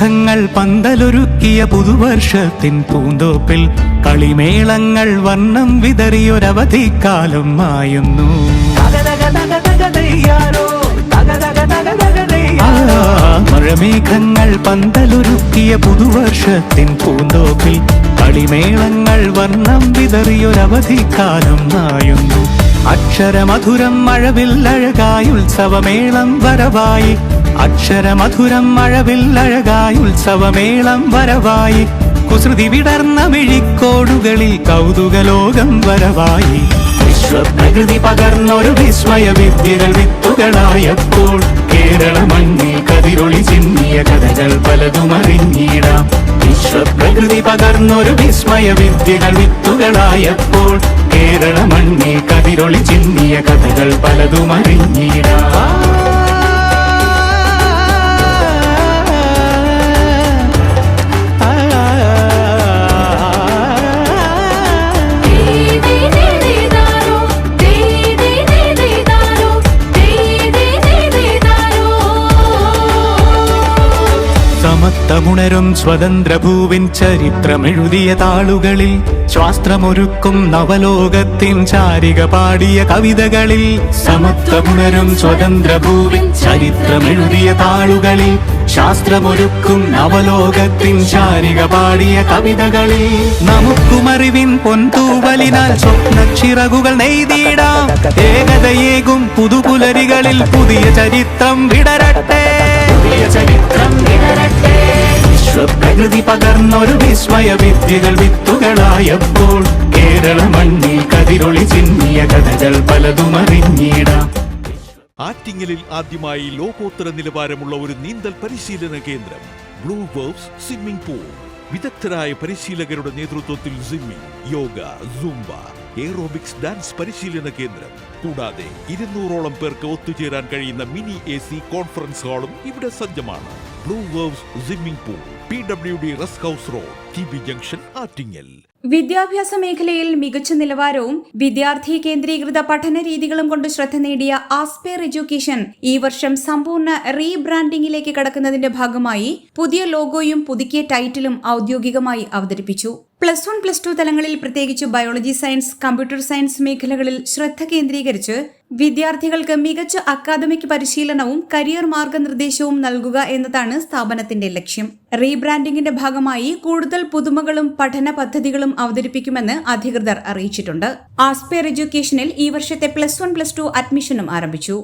മഴമേഘങ്ങൾ പന്തലൊരുക്കിയ പുതുവർഷത്തിൻ പൂന്തോപ്പിൽ കളിമേളങ്ങൾ വർണ്ണം വിതറിയൊരവധിക്കാലം മായുന്നു. മഴമേഘങ്ങൾ പന്തലൊരുക്കിയ പുതുവർഷത്തിൻ പൂന്തോപ്പിൽ കളിമേളങ്ങൾ വർണ്ണം വിതറിയൊരവധിക്കാലം മായുന്നു. അക്ഷരമധുരം മഴവില്ലഴകായി ഉത്സവമേളം വരവായി, അക്ഷരമധുരം മഴവില്ലഴകായി ഉത്സവമേളം വരവായി, കുസൃതി വിടർന്ന മിഴിക്കോടുകളിൽ കൗതുകലോകം വരവായി. വിശ്വപ്രകൃതി പകർന്നൊരു വിസ്മയ വിദ്യകൾ വിത്തുകളായപ്പോൾ കേരള മണ്ണിൽ കതിരൊളി ചിന്നിയ കഥകൾ പലതും അറിഞ്ഞിടാം. വിശ്വപ്രകൃതി പകർന്നൊരു വിസ്മയ വിദ്യകൾ വിത്തുകളായപ്പോൾ കേരള മണ്ണിൽ കതിരൊളി ചിന്നിയ കഥകൾ പലതും അറിഞ്ഞിടാം. സമത്വമുണരും സ്വതന്ത്രഭൂവിൻ ചരിത്രമെഴുതിയ താളുകളിൽ, ശാസ്ത്രമൊരുക്കും നവലോകത്തിൻ ചാരിക പാടിയ കവിതകളിൽ. സമത്വമുണരും സ്വതന്ത്രഭൂവിൻ ചരിത്രമെഴുതിയ താളുകളിൽ, ശാസ്ത്രമൊരുക്കും നവലോകത്തിൻ ചാരിക പാടിയ കവിതകളിൽ. നമുക്കുമറിവിൻ പൊൻതൂവലിനാൽ സ്വപ്നച്ചിറകുകൾ നെയ്തിടാം. ഏകതയേകും പുതുപുലരികളിൽ പുതിയ ചരിത്രം വിടരട്ടെ, പുതിയ ചരിത്രം വിടരട്ടെ. വിശ്വപ്രകൃതി പകർന്നൊരു വിസ്മയ വിദ്യകൾ വിത്തുകളായപ്പോൾ കേരള മണ്ണിൽ കതിരൊളി ചിന്നിയ കഥകൾ പലതും അറിഞ്ഞിടാം. ആറ്റിങ്ങലിൽ ആദ്യമായി ലോകോത്തര നിലവാരമുള്ള ഒരു നീന്തൽ പരിശീലന കേന്ദ്രം, ബ്ലൂ വേവ്സ് സ്വിമ്മിംഗ് പൂൾ. വിദഗ്ധരായ പരിശീലകരുടെ നേതൃത്വത്തിൽ swimming, yoga, Zumba, aerobics, dance പരിശീലന കേന്ദ്രം. കൂടാതെ 200ഓളം പേർക്ക് ഒത്തുചേരാൻ കഴിയുന്ന മിനി AC കോൺഫറൻസ് ഹാളും ഇവിടെ സജ്ജമാണ്. Blue waves swimming pool, PWD rest house road, TB junction, Attingal. വിദ്യാഭ്യാസ മേഖലയിൽ മികച്ച നിലവാരവും വിദ്യാർത്ഥി കേന്ദ്രീകൃത പഠന രീതികളും കൊണ്ട് ശ്രദ്ധ നേടിയ ആസ്പെയർ എഡ്യൂക്കേഷൻ ഈ വർഷം സമ്പൂർണ്ണ റീബ്രാൻഡിംഗിലേക്ക് കടക്കുന്നതിന്റെ ഭാഗമായി പുതിയ ലോഗോയും പുതുക്കിയ ടൈറ്റിലും ഔദ്യോഗികമായി അവതരിപ്പിച്ചു. +1, +2 തലങ്ങളിൽ പ്രത്യേകിച്ച് ബയോളജി സയൻസ്, കമ്പ്യൂട്ടർ സയൻസ് മേഖലകളിൽ ശ്രദ്ധ കേന്ദ്രീകരിച്ച് വിദ്യാർത്ഥികൾക്ക് മികച്ച അക്കാദമിക് പരിശീലനവും കരിയർ മാർഗനിർദ്ദേശവും നൽകുക എന്നതാണ് സ്ഥാപനത്തിന്റെ ലക്ഷ്യം. റീബ്രാൻഡിംഗിന്റെ ഭാഗമായി കൂടുതൽ പുതുമകളും പഠന പദ്ധതികളും അവതരിപ്പിക്കുമെന്ന് അധികൃതർ അറിയിച്ചിട്ടുണ്ട്. ആസ്പെയർ എഡ്യൂക്കേഷനിൽ ഈ വർഷത്തെ +1, +2 അഡ്മിഷനും ആരംഭിച്ചു.